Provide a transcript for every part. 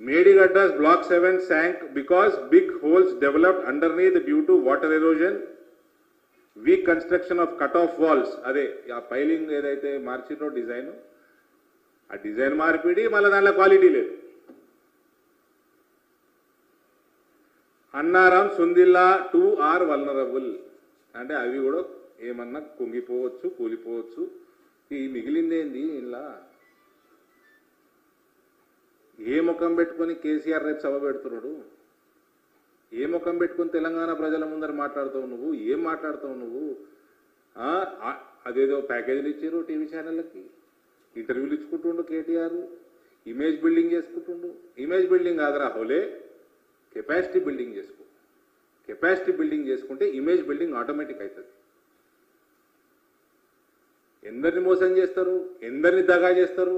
Medigadda's Block 7 sank because big holes developed underneath due to water erosion, weak construction of cut-off walls. అదే ఆ piling ఏదైతే మార్చిందో design, ఆ design మార్పిడి మళ్ళీ దాంట్లో క్వాలిటీ లేదు. అన్నారం సుందిల్లా 2 are vulnerable అంటే అవి కూడా ఏమన్నా కుంగిపోవచ్చు, కూలిపోవచ్చు. ఈ మిగిలిందేంది ఇలా? ఏ ముఖం పెట్టుకొని కేసీఆర్ రేపు సభ పెడుతున్నాడు? ఏ ముఖం పెట్టుకొని తెలంగాణ ప్రజల ముందర మాట్లాడుతావు నువ్వు? ఏం మాట్లాడుతావు నువ్వు? అదేదో ప్యాకేజీలు ఇచ్చారు టీవీ ఛానళ్ళకి, ఇంటర్వ్యూలు ఇచ్చుకుంటుండు కేటీఆర్, ఇమేజ్ బిల్డింగ్ చేసుకుంటుండు. ఇమేజ్ బిల్డింగ్ కాదురా హోలే, కెపాసిటీ బిల్డింగ్ చేసుకో. కెపాసిటీ బిల్డింగ్ చేసుకుంటే ఇమేజ్ బిల్డింగ్ ఆటోమేటిక్ అవుతుంది. ఎందరిని మోసం చేస్తారు, ఎందరిని దగా చేస్తారు,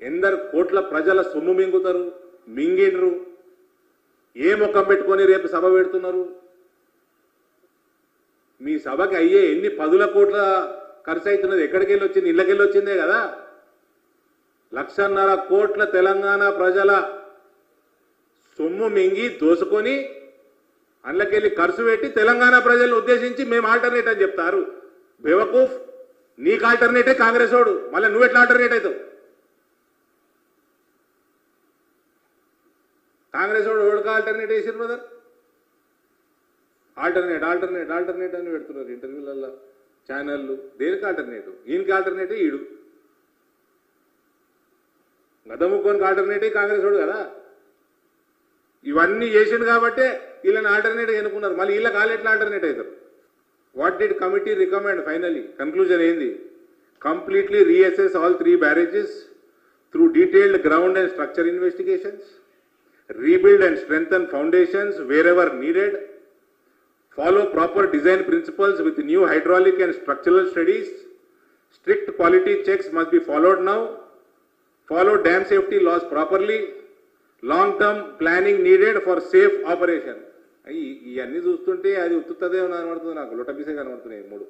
ఎందరు కోట్ల ప్రజల సొమ్ము మింగుతారు, మింగిండ్రు. ఏ ముఖం పెట్టుకొని రేపు సభ పెడుతున్నారు? మీ సభకి అయ్యే ఎన్ని 10 కోట్ల ఖర్చు అవుతున్నది ఎక్కడికి వెళ్ళి వచ్చింది? ఇళ్ళకెళ్ళి వచ్చిందే కదా. 1.5 కోట్ల తెలంగాణ ప్రజల సొమ్ము మింగి దోసుకొని అందులోకెళ్ళి ఖర్చు పెట్టి తెలంగాణ ప్రజలను ఉద్దేశించి మేము ఆల్టర్నేట్ అని చెప్తారు. బేవకూఫ్, నీకు ఆల్టర్నేటే కాంగ్రెస్ వాడు, మళ్ళీ నువ్వెట్లా ఆల్టర్నేట్ అవుతావు? కాంగ్రెస్ వాడు ఎవరికి ఆల్టర్నేట్ వేసారు బ్రదర్? ఆల్టర్నేట్ ఆల్టర్నేట్ ఆల్టర్నేట్ అని పెడుతున్నారు ఇంటర్వ్యూలలో, ఛానళ్ళు. దేనికి ఆల్టర్నేటివ్? ఈయనకి ఆల్టర్నేటివ్ ఈడు. గదముక్కోనికి ఆల్టర్నేటివ్ కాంగ్రెస్ వాడు కదా. ఇవన్నీ చేసిండు కాబట్టే వీళ్ళని ఆల్టర్నేటివ్ ఎన్నుకున్నారు. మళ్ళీ వీళ్ళకి ఎట్లా ఆల్టర్నేట్ అవుతారు? What did committee recommend? Finally conclusion ఏంది? Completely reassess all 3 barrages through detailed ground and structure investigations, rebuild and strengthen foundations wherever needed, follow proper design principles with new hydraulic and structural studies, strict quality checks must be followed now, follow dam safety laws properly, long-term planning needed for safe operation. ఇవన్నీ చూస్తుంటే అది ఉత్తుతుందే కనబడుతుంది నాకు, లొటపిసే కనబడుతున్నాయి 3.